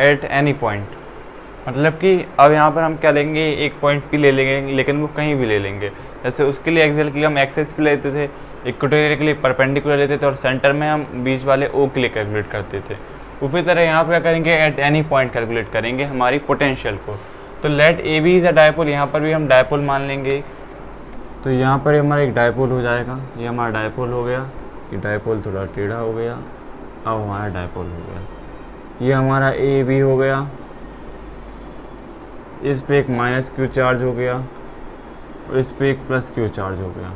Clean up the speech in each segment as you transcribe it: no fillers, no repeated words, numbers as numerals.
At any point, मतलब कि अब यहाँ पर हम क्या लेंगे, एक पॉइंट P ले लेंगे, लेकिन वो कहीं भी ले लेंगे। जैसे उसके लिए एक्सेल के लिए हम एक्सेस पे लेते थे, इक्वेटर के लिए परपेंडिकुलर लेते थे, और सेंटर में हम बीच वाले O के लिए कैलकुलेट करते थे। उसी तरह यहाँ पर क्या करेंगे, एट एनी पॉइंट कैलकुलेट करेंगे हमारी पोटेंशियल को। तो let A B is a dipole, यहाँ पर भी हम डायपोल मान लेंगे। तो यहाँ पर हमारा एक डायपोल हो जाएगा, ये हमारा डायपोल हो गया, ये डायपोल थोड़ा टेढ़ा हो गया, अब हमारा डायपोल हो गया। ये हमारा ए बी हो गया, इस पे एक माइनस क्यू चार्ज हो गया और इस पे एक प्लस क्यू चार्ज हो गया।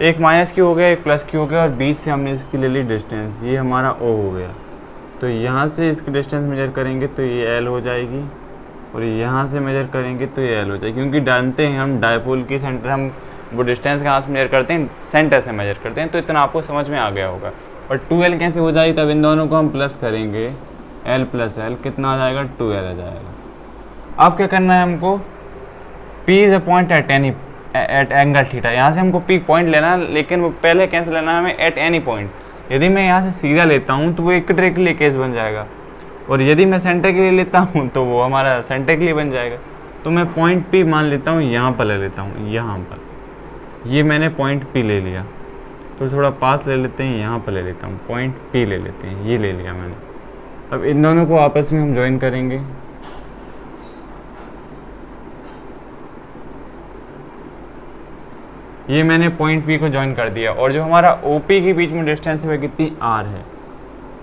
एक माइनस क्यू हो गया, एक प्लस क्यू हो गया, और बीच से हमने इसकी ले ली डिस्टेंस, ये हमारा ओ हो गया। तो यहाँ से इसकी डिस्टेंस मेजर करेंगे तो ये एल हो जाएगी, और यहाँ से मेजर करेंगे तो ये एल हो जाएगी, क्योंकि जानते हैं हम डायपोल की सेंटर, हम वो डिस्टेंस कहाँ से मेजर करते हैं, सेंटर से मेजर करते हैं। तो इतना आपको समझ में आ गया होगा। और 2L कैसे हो जाएगी, तब इन दोनों को हम प्लस करेंगे, L प्लस L कितना आ जाएगा, 2L आ जाएगा। अब क्या करना है हमको, P is a point at angle theta, यहाँ से हमको P पॉइंट लेना है, लेकिन वो पहले कैसे लेना है हमें, एट एनी पॉइंट। यदि मैं यहाँ से सीधा लेता हूँ तो वो इक्वेटर के लिए केस बन जाएगा, और यदि मैं सेंटर के लिए लेता हूँ तो वो हमारा सेंटर के लिए बन जाएगा। तो मैं पॉइंट P मान लेता हूँ, यहाँ पर ले लेता हूँ, यहाँ पर ये मैंने पॉइंट P ले लिया। तो थोड़ा पास ले लेते हैं, यहाँ पर ले लेता हूँ, पॉइंट P ले लेते हैं, ये ले लिया मैंने। अब इन दोनों को आपस में हम ज्वाइन करेंगे। ये मैंने पॉइंट P को ज्वाइन कर दिया, और जो हमारा OP के बीच में डिस्टेंस है वो कितनी R है,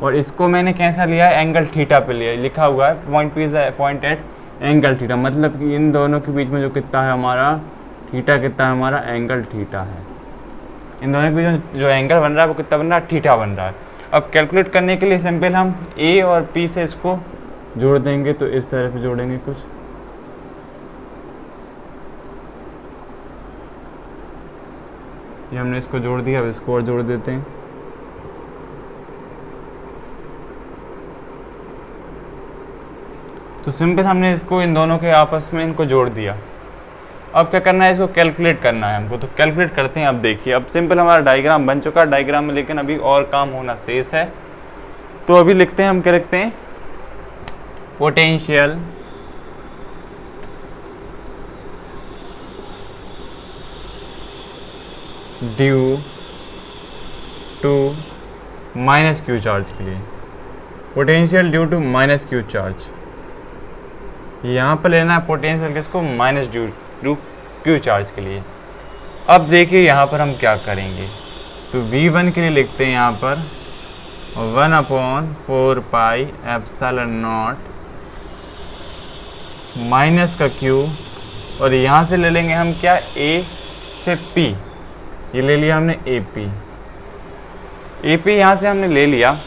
और इसको मैंने कैसा लिया है, एंगल थीटा पे लिया, लिखा हुआ है point P is point at angle theta, मतलब कि इन दोनों के बीच में जो कितना है हमारा थीटा, कितना है हमारा एंगल थीटा है। इन दोनों के बीच जो एंगल बन रहा है वो कितना बन रहा है, थीटा बन रहा है। अब कैलकुलेट करने के लिए सिंपल हम A और P से इसको जोड़ देंगे, तो इस तरह से जोड़ेंगे कुछ, ये हमने इसको जोड़ दिया। अब इसको और जोड़ देते हैं, तो सिंपल हमने इसको इन दोनों के आपस में इनको जोड़ दिया। अब क्या करना है, इसको कैलकुलेट करना है हमको, तो कैलकुलेट करते हैं। अब देखिए, अब सिंपल हमारा डायग्राम बन चुका है डायग्राम में, लेकिन अभी और काम होना शेष है। तो अभी लिखते हैं, हम क्या लिखते हैं, potential due to minus q charge के लिए, potential due to minus q charge. यहाँ पर लेना है पोटेंशियल किसको, माइनस ड्यू क्यू चार्ज के लिए। अब देखिए यहाँ पर हम क्या करेंगे, तो V1 के लिए लिखते हैं यहाँ पर 1/4 पाई एप्सिलॉन नॉट माइनस का Q, और यहाँ से ले लेंगे हम क्या, A से P, ये ले लिया हमने AP यहाँ से हमने ले लिया।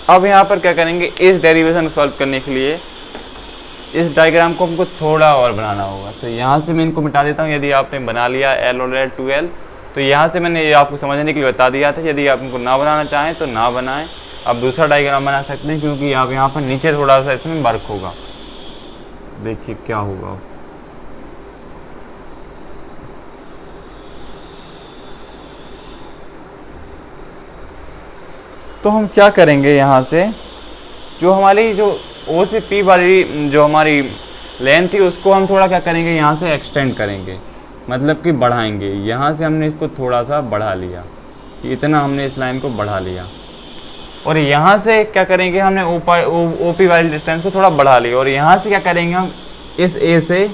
अब यहाँ पर क्या करेंगे, इस डेरिवेशन को सॉल्व करने के लिए इस डायग्राम को हमको थोड़ा और बनाना होगा। तो यहाँ से मैं इनको मिटा देता हूँ। यदि आपने बना लिया L और L 2L, तो यहाँ से मैंने ये आपको समझने के लिए बता दिया था। यदि आप इनको ना बनाना चाहें तो ना बनाएं, आप दूसरा डायग्राम बना सकते हैं, क्योंकि आप यहाँ पर नीचे थोड़ा सा इसमें वर्क होगा। देखिए क्या होगा, तो हम क्या करेंगे, यहाँ से जो हमारी जो O से P वाली जो हमारी लेंथ थी उसको हम थोड़ा क्या करेंगे, यहाँ से एक्सटेंड करेंगे, मतलब कि बढ़ाएंगे। यहाँ से हमने इसको थोड़ा सा बढ़ा लिया, इतना हमने इस लाइन को बढ़ा लिया, और यहाँ से क्या करेंगे, हमने OP वाली डिस्टेंस को थोड़ा बढ़ा लिया, और यहाँ से क्या करेंगे, हम इस A से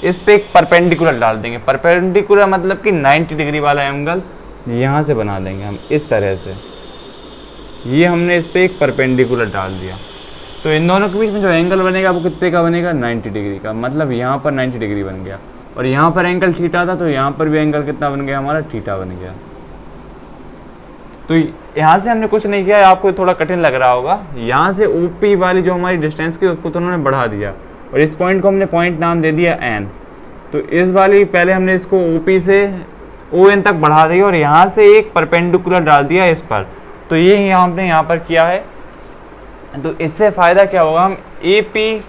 इस पे एक परपेंडिकुलर डाल देंगे। परपेंडिकुलर मतलब कि 90 डिग्री वाला एंगल यहाँ से बना देंगे हम इस तरह से। ये हमने इस पे एक परपेंडिकुलर डाल दिया, तो इन दोनों के बीच में जो एंगल बनेगा वो कितने का बनेगा, 90 डिग्री का। मतलब यहाँ पर 90 डिग्री बन गया, और यहाँ पर एंगल थीटा था, तो यहाँ पर भी एंगल कितना बन गया, हमारा थीटा बन गया। तो यहाँ से हमने कुछ नहीं किया, आपको थोड़ा कठिन लग रहा होगा। यहाँ से OP वाली जो हमारी डिस्टेंस की उसको तो उन्होंने बढ़ा दिया, और इस पॉइंट को हमने पॉइंट नाम दे दिया N। तो इस वाली पहले हमने इसको OP से ON तक बढ़ा दिया, और यहाँ से एक परपेंडिकुलर डाल दिया इस पर। तो ये हमने यहाँ पर किया है। तो इससे फ़ायदा क्या होगा, हम AP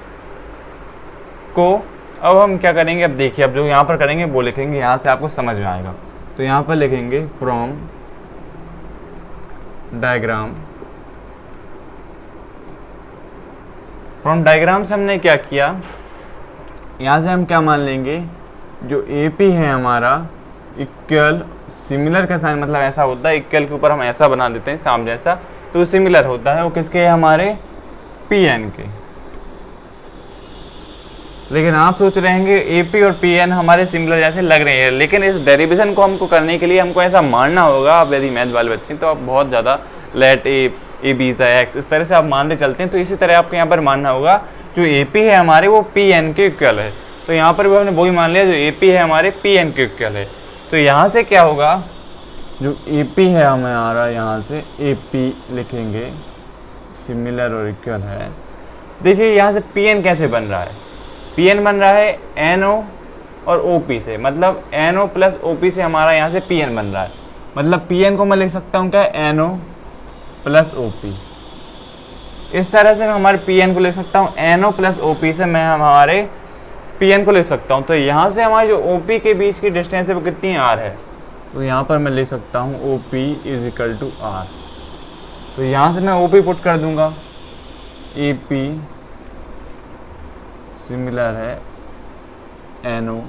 को अब हम क्या करेंगे, अब देखिए, अब जो यहाँ पर करेंगे वो लिखेंगे, यहाँ से आपको समझ में आएगा। तो यहाँ पर लिखेंगे फ्रॉम डायग्राम फ्रॉम डायग्राम से हमने क्या किया, यहाँ से हम क्या मान लेंगे, जो ए पी है हमारा इक्वल सिमिलर का साइन मतलब ऐसा होता है, इक्वल के ऊपर हम ऐसा बना देते हैं साम जैसा, तो सिमिलर होता है वो किसके है, हमारे पी एन के। लेकिन आप सोच रहे हैं ए पी और पी एन हमारे सिमिलर जैसे लग रहे हैं, लेकिन इस डेरिवेशन को हमको करने के लिए हमको ऐसा मानना होगा। आप यदि मैथ वाले बच्चे तो आप बहुत ज़्यादा लेट ए बी एक्स इस तरह से आप मानते चलते हैं, तो इसी तरह आपको यहाँ पर मानना होगा जो ए पी है हमारे वो पी एन के इक्वल है। तो यहाँ पर भी हमने वही मान लिया, जो ए पी है हमारे पी एन के इक्वल है। तो यहाँ से क्या होगा, जो ए पी है हमारा यहाँ से ए पी लिखेंगे, सिमिलर और इक्वल है। देखिए यहाँ से पी एन कैसे बन रहा है, पी एन बन रहा है एन ओ और ओ पी से, मतलब N O plus O P से हमारा यहाँ से पी एन बन रहा है। मतलब पी एन को मैं लिख सकता हूँ क्या, N O plus O P. इस तरह से मैं हमारे पी एन को लिख सकता हूँ, N O plus O P से मैं हमारे पी एन को लिख सकता हूँ। तो यहाँ से हमारे जो ओ पी के बीच की डिस्टेंस है वो कितनी आर है, तो यहाँ पर मैं लिख सकता हूँ O P is equal to r. तो यहाँ से मैं ओ पी पुट कर दूंगा, ए पी सिमिलर है एन ओ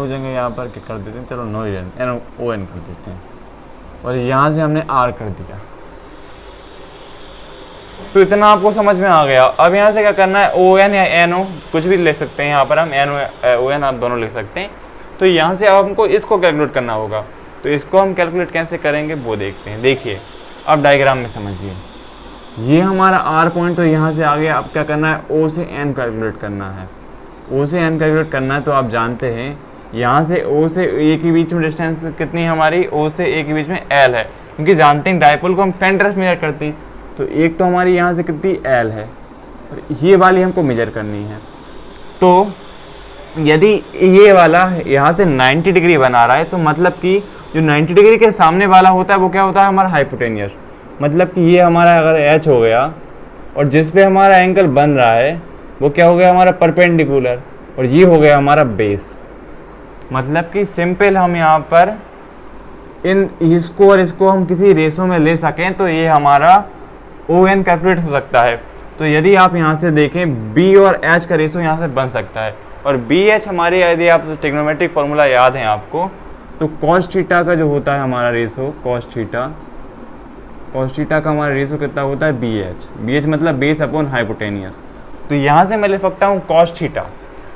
जगह यहाँ पर क्या कर देते हैं, चलो no N, N O N कर देते हैं, और यहाँ से हमने आर कर दिया। तो इतना आपको समझ में आ गया। अब यहाँ से क्या करना है, ओ एन या एन ओ कुछ भी ले सकते हैं, यहाँ पर हम एन ओ एन आप दोनों लिख सकते हैं। तो यहाँ से अब हमको इसको कैलकुलेट करना होगा, तो इसको हम कैलकुलेट कैसे करेंगे वो देखते हैं। देखिए अब डायग्राम में समझिए, ये हमारा आर पॉइंट तो यहाँ से आ गया। अब क्या करना है, ओ से एन कैलकुलेट करना है, ओ से एन कैलकुलेट करना है। तो आप जानते हैं यहाँ से ओ से ए के बीच में डिस्टेंस कितनी है हमारी, ओ से ए के बीच में एल है, क्योंकि जानते हैं डायपोल को हम सेंटर से मेजर करते हैं। तो एक तो हमारी यहाँ से कितनी एल है, और ये वाली हमको मेजर करनी है। तो यदि ये वाला यहाँ से 90 डिग्री बना रहा है, तो मतलब कि जो 90 डिग्री के सामने वाला होता है वो क्या होता है, हमारा हाइपोटेनियस। मतलब कि ये हमारा अगर एच हो गया, और जिस पे हमारा एंगल बन रहा है वो क्या हो गया, हमारा परपेंडिकुलर, और ये हो गया हमारा बेस। मतलब कि सिंपल हम यहाँ पर इन इसको और इसको हम किसी रेशो में ले सकें, तो ये हमारा ओ एन कैलकुलेट हो सकता है। तो यदि आप यहाँ से देखें, बी और एच का रेशो यहाँ से बन सकता है, और बी एच हमारे, यदि आप ट्रिग्नोमेट्रिक फार्मूला याद है आपको, तो कॉस थीटा का जो होता है हमारा रेशो, कॉस थीटा का हमारा रेशो कितना होता है, बी एच मतलब बेस अपॉन हाइपोटेनियस। तो यहाँ से मैं ले सकता हूँ कॉस थीटा,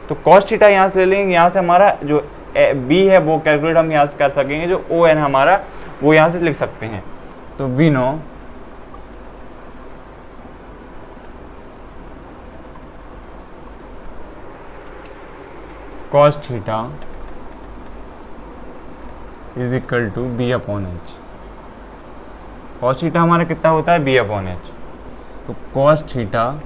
तो कॉस थीटा यहाँ से ले लेंगे, यहाँ से हमारा जो बी है वो कैलकुलेट हम यहाँ से कर सकेंगे, जो ओ एन हमारा वो यहाँ से लिख सकते हैं। तो we know cos theta is equal to b upon h. Cos theta हमारा कितना होता है, बी अपॉन एच। तो कॉस थीटा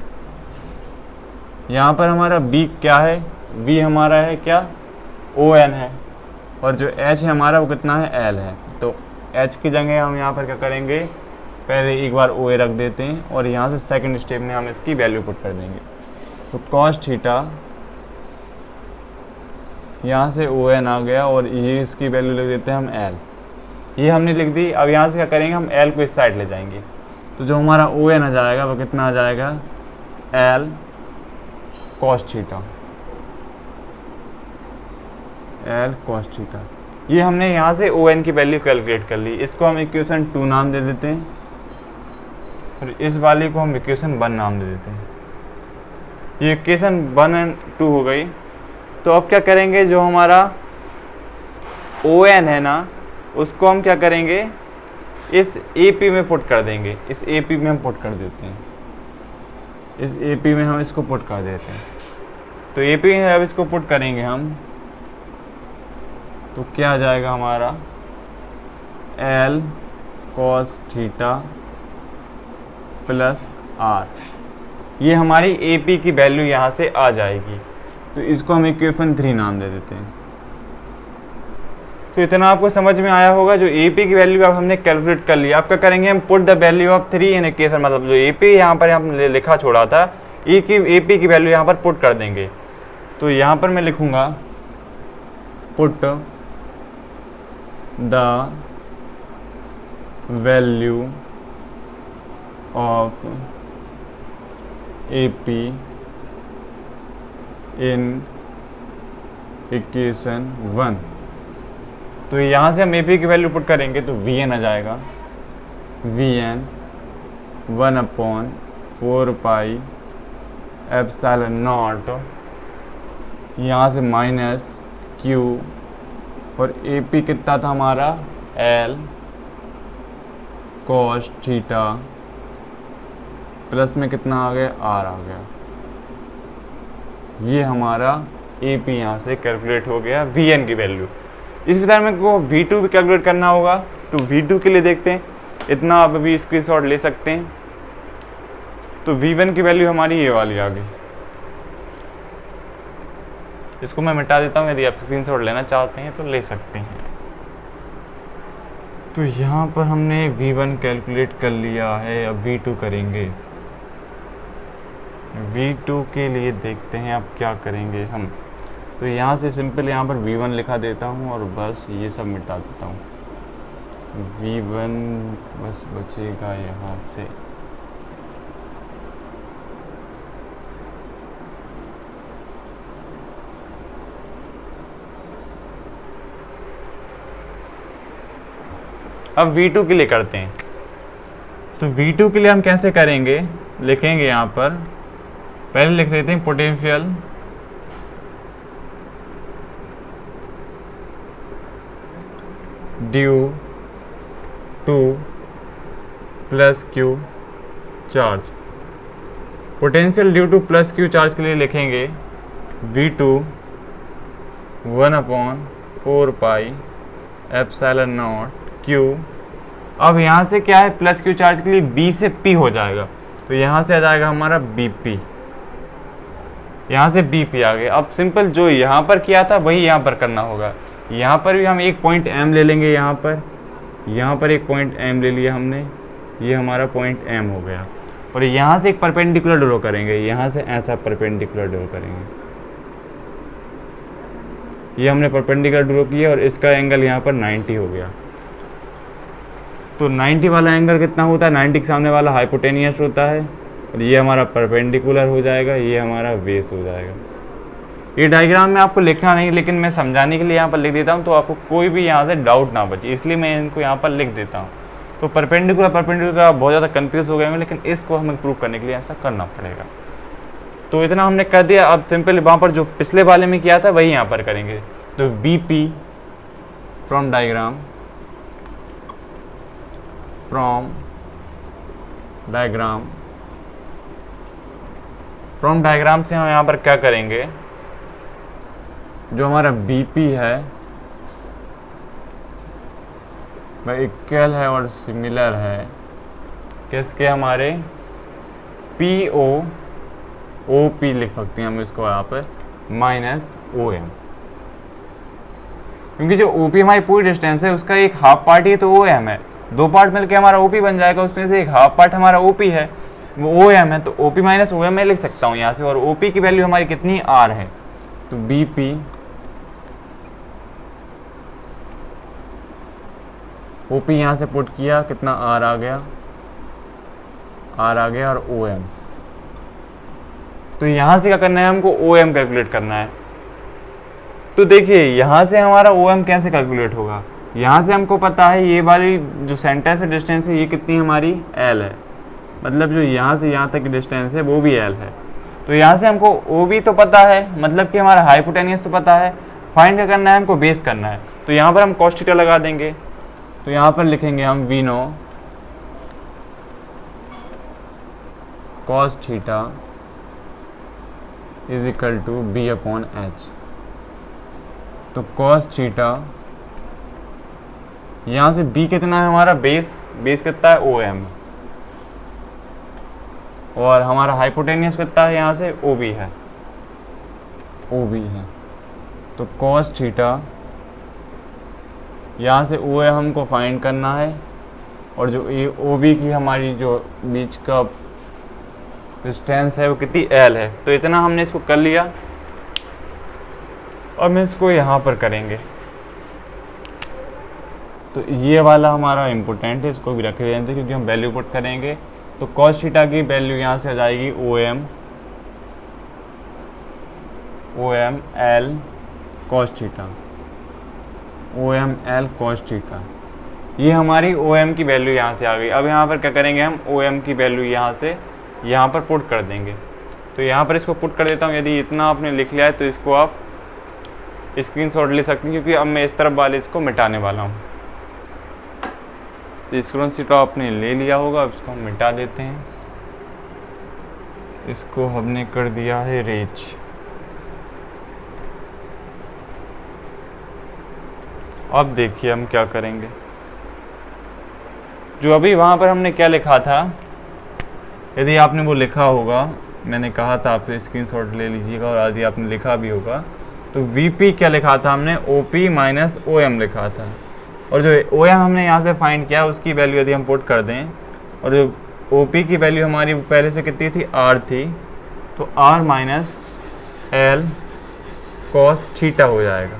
यहाँ पर हमारा बी क्या है, बी हमारा है क्या, ओ एन है, और जो एच है हमारा वो कितना है, एल है। तो एच की जगह हम यहाँ पर क्या करेंगे, पहले एक बार ओ ए रख देते हैं, और यहाँ से सेकंड स्टेप में हम इसकी वैल्यू पुट कर देंगे। तो कॉस थीटा यहाँ से ओ एन आ गया, और ये इसकी वैल्यू लिख देते हैं हम एल, ये हमने लिख दी। अब यहाँ से क्या करेंगे, हम एल को इस साइड ले जाएंगे, तो जो हमारा ओ एन आ जाएगा वो कितना आ जाएगा, L cos theta, L cos theta. ये हमने यहाँ से ओ एन की वैल्यू कैलकुलेट कर ली। इसको हम इक्वेशन 2 नाम दे देते हैं, और इस वाली को हम इक्वेशन 1 नाम दे देते हैं। ये इक्वेशन 1 और 2 हो गई। तो अब क्या करेंगे, जो हमारा ओ एन है ना, उसको हम क्या करेंगे, इस ए पी में पुट कर देंगे। इस ए पी में हम पुट कर देते हैं, इस ए पी में हम इसको पुट कर देते हैं। तो ए पी में अब इसको पुट करेंगे हम, तो क्या आ जाएगा हमारा, l cos theta plus r. ये हमारी ए पी की वैल्यू यहाँ से आ जाएगी। तो इसको हम इक्वेशन 3 नाम दे देते हैं। तो इतना आपको समझ में आया होगा। जो ए पी की वैल्यू अब हमने कैलकुलेट कर लिया। अब क्या करेंगे, हम put the value of 3 in equation, मतलब जो ए पी यहाँ पर हमने लिखा छोड़ा था, ए पी की वैल्यू यहाँ पर पुट कर देंगे। तो यहाँ पर मैं लिखूँगा put the value of A P in equation 1। तो यहाँ से हम ए पी की वैल्यू पुट करेंगे तो वी एन आ जाएगा, V N 1/4 pi epsilon naught, यहाँ से माइनस क्यू, और ए पी कितना था हमारा एल कॉस थीटा, प्लस में कितना आ गया आर आ गया। ये हमारा ए पी यहाँ से कैलकुलेट हो गया वी एन की वैल्यू। इस तरह में को वी टू भी कैलकुलेट करना होगा, तो वी टू के लिए देखते हैं, इतना आप अभी स्क्रीनशॉट ले सकते हैं। तो वी वन की वैल्यू हमारी ये वाली आ गई। इसको मैं मिटा देता हूँ, यदि आप स्क्रीनशॉट लेना चाहते हैं तो ले सकते हैं। तो यहाँ पर हमने V1 कैलकुलेट कर लिया है, अब V2 करेंगे। V2 के लिए देखते हैं अब क्या करेंगे हम। तो यहाँ से सिंपल यहाँ पर V1 लिखा देता हूँ और बस ये सब मिटा देता हूँ। V1 बस बचेगा यहाँ से, अब V2 के लिए करते हैं। तो V2 के लिए हम कैसे करेंगे, लिखेंगे यहाँ पर, पहले लिख लेते हैं potential due two plus Q charge. Potential due two plus Q charge के लिए लिखेंगे V2 1/4 pi epsilon naught Q. अब यहाँ से क्या है, प्लस क्यू चार्ज के लिए बी से पी हो जाएगा, तो यहाँ से आ जाएगा हमारा बी पी, यहाँ से बी पी आ गया। अब सिंपल जो यहाँ पर किया था वही यहाँ पर करना होगा। यहाँ पर भी हम एक पॉइंट एम ले लेंगे, यहाँ पर एक पॉइंट एम ले लिया हमने, ये हमारा पॉइंट एम हो गया। और यहाँ से एक परपेंडिकुलर ड्रॉ करेंगे, यहाँ से ऐसा परपेंडिकुलर ड्रॉ करेंगे, ये हमने परपेंडिकुलर ड्रॉ किया और इसका एंगल यहाँ पर 90 हो गया। तो 90 वाला एंगल कितना होता है, 90 के सामने वाला हाइपोटेनियस होता है, और ये हमारा परपेंडिकुलर हो जाएगा, ये हमारा बेस हो जाएगा। ये डायग्राम में आपको लिखना नहीं, लेकिन मैं समझाने के लिए यहाँ पर लिख देता हूँ, तो आपको कोई भी यहाँ से डाउट ना बचे, इसलिए मैं इनको यहाँ पर लिख देता हूँ। तो परपेंडिकुलर आप बहुत ज़्यादा कंफ्यूज हो गए होंगे, लेकिन इसको हमें प्रूव करने के लिए ऐसा करना पड़ेगा। तो इतना हमने कर दिया। अब सिंपल वहाँ पर जो पिछले वाले में किया था वही यहाँ पर करेंगे। तो बी पी फ्रॉम डायग्राम से हम यहाँ पर क्या करेंगे, जो हमारा बीपी है वह इक्वल है और सिमिलर है किसके, हमारे पी ओ पी लिख सकते हैं हम इसको यहाँ पर माइनस ओ एम, क्योंकि जो ओ पी हमारी पूरी डिस्टेंस है उसका एक हाफ पार्ट ही तो ओ एम है, दो पार्ट मिलके हमारा ओ पी बन जाएगा, उसमें से एक हाफ पार्ट हमारा ओ पी है, वो ओ एम है, तो O P minus O M मैं लिख सकता हूँ यहाँ से। और ओ पी की वैल्यू हमारी कितनी आर है, तो बी पी ओ पी यहाँ से पुट किया, कितना आर आ गया और ओ एम। तो यहाँ से क्या करना है, हमको ओ एम कैलकुलेट करना है। तो देखिए यहाँ से हमारा ओ एम कैसे कैलकुलेट होगा, यहाँ से हमको पता है ये वाली जो सेंटर से डिस्टेंस है ये कितनी हमारी एल है, मतलब जो यहाँ से यहाँ तक की डिस्टेंस है वो भी एल है। तो यहाँ से हमको ओ बी तो पता है, मतलब कि हमारा हाइपोटेनियस तो पता है, फाइंड क्या करना है, हमको बेस करना है। तो यहाँ पर हम कॉस थीटा लगा देंगे, तो यहाँ पर लिखेंगे हम we know cos theta is equal to b upon h. तो कॉस थीटा यहाँ से b कितना है हमारा, बेस कितना है ओ एम, और हमारा हाइपोटेनियस कितना है, यहाँ से ओ बी है। तो कॉस थीटा यहाँ से ओ एम हमको फाइंड करना है, और जो ए ओ बी की हमारी जो बीच का डिस्टेंस है वो कितनी एल है। तो इतना हमने इसको कर लिया। अब हम इसको यहाँ पर करेंगे, तो ये वाला हमारा इम्पोर्टेंट है, इसको भी रख लेते हैं क्योंकि हम वैल्यू पुट करेंगे। तो कॉस थीटा की वैल्यू यहाँ से आ जाएगी O M O M l cos theta, O M l cos theta. ये हमारी ओ एम की वैल्यू यहाँ से आ गई। अब यहाँ पर क्या करेंगे हम, ओ एम की वैल्यू यहाँ से यहाँ पर पुट कर देंगे। तो यहाँ पर इसको पुट कर देता हूँ। यदि इतना आपने लिख लिया है तो इसको आप स्क्रीनशॉट ले सकते हैं, क्योंकि अब मैं इस तरफ वाले इसको मिटाने वाला हूँ। स्क्रीनशॉट आपने ले लिया होगा, अब इसको हम मिटा देते हैं। इसको हमने कर दिया है रेज। अब देखिए हम क्या करेंगे। जो अभी वहाँ पर हमने क्या लिखा था, यदि आपने वो लिखा होगा, मैंने कहा था आप स्क्रीनशॉट ले लीजिएगा, और यदि आपने लिखा भी होगा तो वीपी क्या लिखा था हमने, ओपी माइनस ओएम लिखा था। और जो ओएम हमने यहाँ से फाइंड किया उसकी वैल्यू यदि हम पुट कर दें, और जो ओपी की वैल्यू हमारी पहले से कितनी थी, आर थी, तो r minus l cos theta हो जाएगा।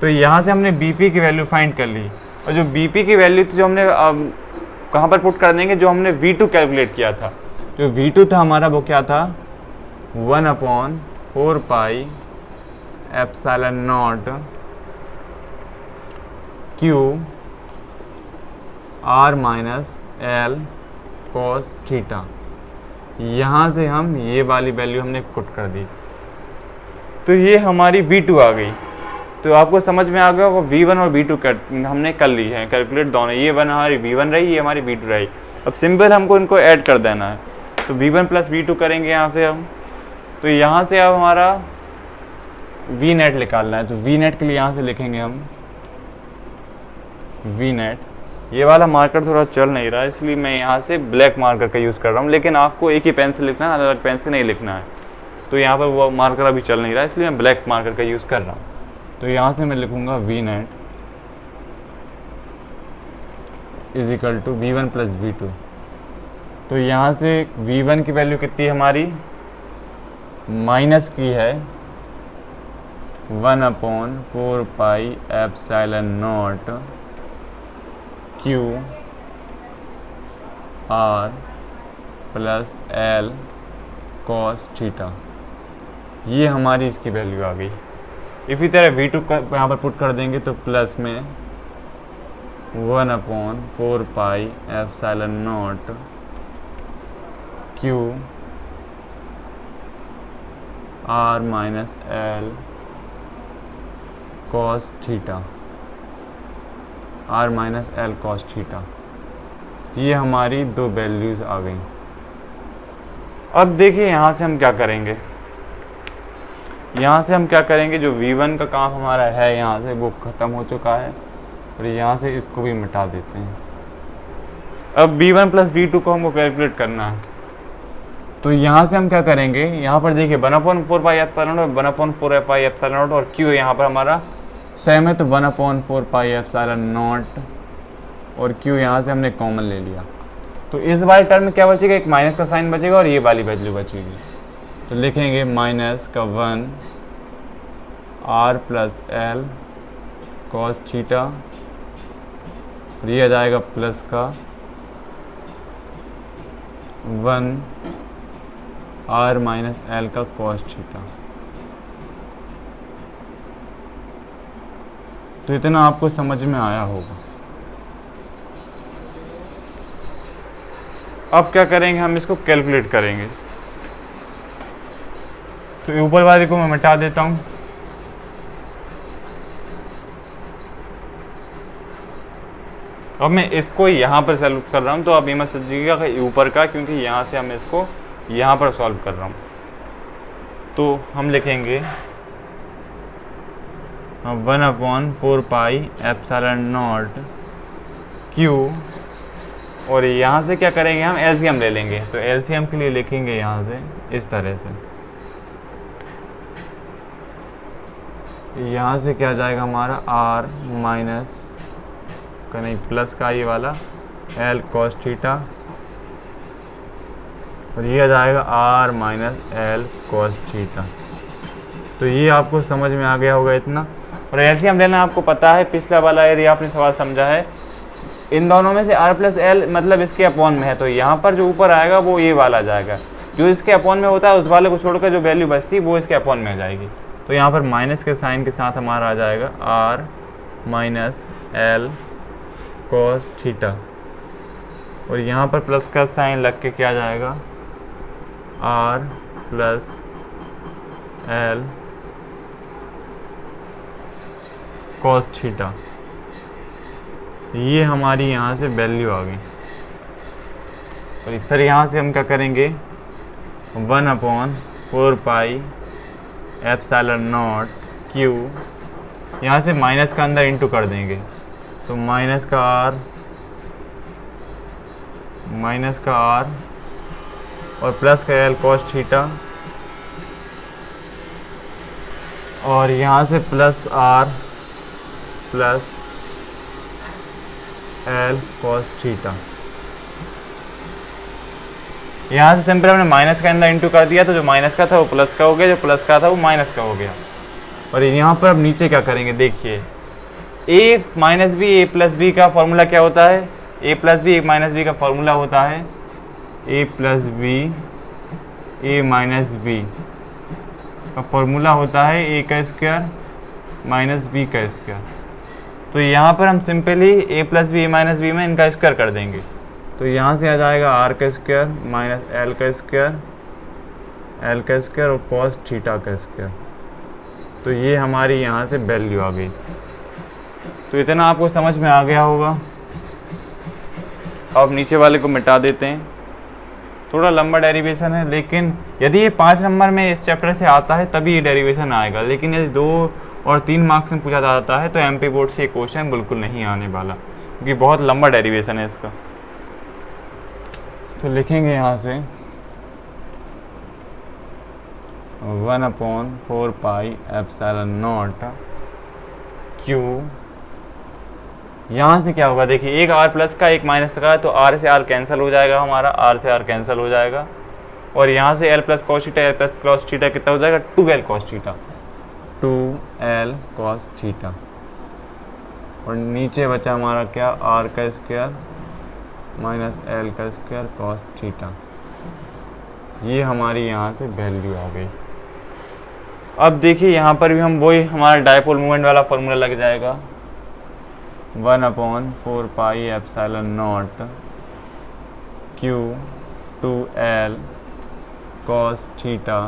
तो यहाँ से हमने बीपी की वैल्यु फाइंड कर ली। और जो बीपी की वैल्यू थी जो हमने कहाँ पर पुट कर देंगे, जो हमने V2 कैलकुलेट किया था। जो V2 था हमारा वो क्या था, 1/4 pi epsilon not Q R minus l cos theta. यहाँ से हम ये वाली वैल्यू हमने पुट कर दी, तो ये हमारी V2 आ गई। तो आपको समझ में आ गया होगा, V1 और V2 हमने कर ली है कैलकुलेट दोनों। ये वन हमारी V1 रही, ये हमारी V2 रही। अब सिंपल हमको इनको ऐड कर देना है, तो V1 प्लस V2 करेंगे यहाँ से हम। तो यहाँ से अब हमारा V नेट निकालना है, तो V नेट के लिए यहाँ से लिखेंगे हम V नेट। ये वाला मार्कर थोड़ा चल नहीं रहा है, इसलिए मैं यहाँ से ब्लैक मार्कर का यूज़ कर रहा हूँ, लेकिन आपको एक ही पेन से लिखना है, अलग अलग पेन से नहीं लिखना है। तो यहाँ पर वो मार्कर अभी चल नहीं रहा है, इसलिए मैं ब्लैक मार्कर का यूज़ कर रहा हूँ। तो यहाँ से मैं लिखूँगा V net is equal to V1 plus V2। तो यहाँ से V1 की वैल्यू कितनी है हमारी, माइनस की है 1/4 pi epsilon not Q R plus L cos theta. ये हमारी इसकी वैल्यू आ गई। इसी तरह V2 का यहाँ पर पुट कर देंगे, तो प्लस में 1/4 pi epsilon not Q R minus L cos theta, R minus L cos theta. ये हमारी दो वैल्यूज़ आ गई। अब देखिए यहाँ से हम क्या करेंगे। यहाँ से हम क्या करेंगे, जो V1 का काम हमारा है यहाँ से वो ख़त्म हो चुका है, और यहाँ से इसको भी मिटा देते हैं। अब V1 प्लस V2 को हमको कैलकुलेट करना है। तो यहाँ से हम क्या करेंगे, यहाँ पर देखिए 1/4 pi epsilon not, 1/4 pi epsilon not, और Q यहाँ पर हमारा सेम है, तो 1/4 पाई एप्सिलॉन नॉट, और Q यहाँ से हमने कॉमन ले लिया। तो इस वाले टर्म में क्या बचेगा, एक माइनस का साइन बचेगा, और ये वाली वैल्यू बचेगी। तो लिखेंगे माइनस का 1 R plus L cos theta, और ये आ जाएगा प्लस का 1 R माइनस L का कॉस थीटा। तो इतना आपको समझ में आया होगा। अब क्या करेंगे, हम इसको कैलकुलेट करेंगे। तो ऊपर वाले को मैं मिटा देता हूँ। अब मैं इसको यहाँ पर सॉल्व कर रहा हूँ, तो आप ये मत समझिएगा कि ऊपर का, क्योंकि यहाँ से हम इसको यहाँ पर सॉल्व कर रहा हूँ। तो हम लिखेंगे 1/4 पाई एप्सिलॉन नॉट Q, और यहाँ से क्या करेंगे, हम एलसीएम ले लेंगे। तो एलसीएम के लिए लिखेंगे यहाँ से इस तरह से, यहाँ से क्या जाएगा हमारा R माइनस का नहीं प्लस का ये वाला L कॉस थीटा, और ये आ जाएगा R minus L cos theta. तो ये आपको समझ में आ गया होगा इतना। और एलसीएम लेना आपको पता है, पिछला वाला यदि आपने सवाल समझा है, इन दोनों में से R प्लस L मतलब इसके अपॉन में है, तो यहाँ पर जो ऊपर आएगा वो ये वाला जाएगा। जो इसके अपॉन में होता है उस वाले को छोड़कर जो वैल्यू बचती वो इसके अपॉन में आ जाएगी। तो यहाँ पर माइनस के साइन के साथ हमारा आ जाएगा r minus l cos theta, और यहाँ पर प्लस का साइन लग के क्या जाएगा r plus l cos theta. ये हमारी यहाँ से वैल्यू आ गई। और फिर यहाँ से हम क्या करेंगे 1/4 पाई एप्सिलॉन नॉट क्यू, यहाँ से माइनस का अंदर इंटू कर देंगे, तो माइनस का आर और प्लस का एल कॉस थीटा, और यहाँ से plus r plus l cos theta. यहाँ से सिंपल हमने माइनस का अंदर इंटू कर दिया, तो जो माइनस का था वो प्लस का हो गया, जो प्लस का था वो माइनस का हो गया। और यहाँ पर अब नीचे क्या करेंगे, देखिए a minus b a plus b का फॉर्मूला क्या होता है, a plus b a minus b का फॉर्मूला होता है a plus b a minus b का फॉर्मूला होता है a का स्क्वायर माइनस b का स्क्वायर। तो यहाँ पर हम simply a plus b a minus b में इनका स्क्वायर कर देंगे, तो यहाँ से आ जाएगा r का स्क्वायर माइनस l का स्क्वायर और cos थीटा का स्क्वायर। तो ये हमारी यहाँ से वैल्यू आ गई। तो इतना आपको समझ में आ गया होगा। अब नीचे वाले को मिटा देते हैं। थोड़ा लंबा डेरिवेशन है, लेकिन यदि ये 5 नंबर में इस चैप्टर से आता है तभी ये डेरिवेशन आएगा, लेकिन यदि 2 और 3 मार्क्स में पूछा जाता है तो एमपी बोर्ड से ये क्वेश्चन बिल्कुल नहीं आने वाला, क्योंकि बहुत लंबा डेरिवेशन है इसका। तो लिखेंगे यहाँ से 1/4 पाई एप्सिलॉन नॉट क्यू। यहाँ से क्या होगा, देखिए एक आर प्लस का एक माइनस का है, तो आर से आर कैंसिल हो जाएगा हमारा, आर से आर कैंसिल हो जाएगा। और यहाँ से L plus cos theta L plus cos theta कितना हो जाएगा 2l cos theta, 2l cos theta. और नीचे बचा हमारा क्या आर का स्क्वायर माइनस एल का स्क्वायर कॉस थीटा। ये हमारी यहाँ से वैल्यू आ गई। अब देखिए यहाँ पर भी हम वही हमारा डायपोल मोमेंट वाला फॉर्मूला लग जाएगा 1/4 pi epsilon naught q 2l cos theta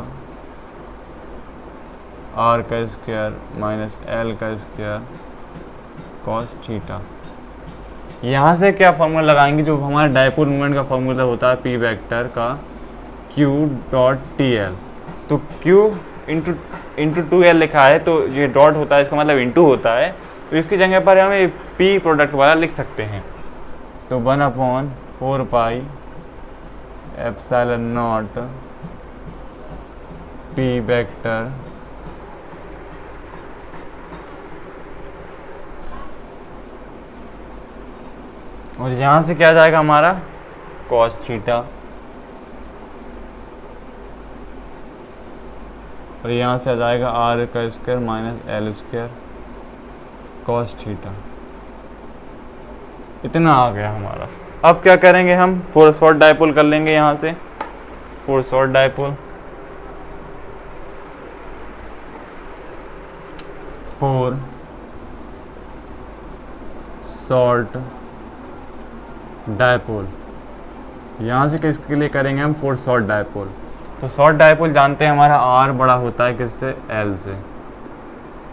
r का स्क्वायर माइनस एल का स्क्वायर कॉस थीटा। यहाँ से क्या फॉर्मूला लगाएंगे, जो हमारा डायपोल मोमेंट का फॉर्मूला होता है पी वेक्टर का q डॉट TL। तो q इंटू 2l लिखा है, तो ये डॉट होता है, इसका मतलब इंटू होता है, तो इसकी जगह पर हमें p प्रोडक्ट वाला लिख सकते हैं। तो 1/4 pi epsilon not p vector और यहाँ से क्या जाएगा हमारा cos थीटा, और यहाँ से आ जाएगा r का square minus L square cos theta. इतना आ गया हमारा। अब क्या करेंगे, हम 4 शॉर्ट डायपोल कर लेंगे। यहाँ से 4 शॉर्ट डायपोल, 4 शॉर्ट डायपोल। यहाँ से किसके लिए करेंगे हम 4 शॉर्ट डायपोल। तो शॉर्ट डायपोल जानते हैं हमारा r बड़ा होता है किससे, l से।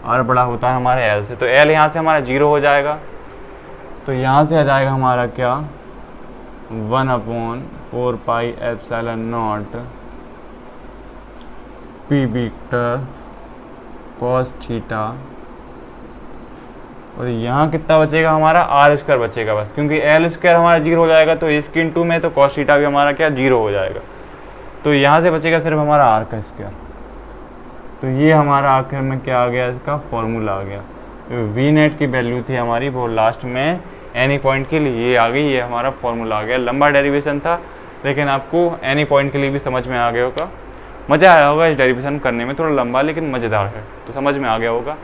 r बड़ा होता है हमारे l से, तो l यहाँ से हमारा 0 हो जाएगा। तो यहाँ से आ जाएगा हमारा क्या 1/4 pi epsilon not p vector cos theta. और यहाँ कितना बचेगा हमारा आर स्क्वायर बचेगा बस, क्योंकि एल स्क्वायर हमारा 0 हो जाएगा, तो इसके इंटू में तो cos थीटा भी हमारा क्या 0 हो जाएगा। तो यहाँ से बचेगा सिर्फ हमारा आर का स्क्वायर। तो ये हमारा आखिर में क्या आ गया, इसका फॉर्मूला आ गया। जो वी नेट की वैल्यू थी हमारी वो लास्ट में एनी पॉइंट के लिए ये आ गई, ये हमारा फॉर्मूला आ गया। लंबा डेरिवेशन था, लेकिन आपको एनी पॉइंट के लिए भी समझ में आ गया होगा। मज़ा आया होगा इस डेरिवेशन करने में, थोड़ा लंबा लेकिन मज़ेदार है, तो समझ में आ गया होगा।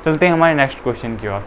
चलते हैं हमारे नेक्स्ट क्वेश्चन की ओर।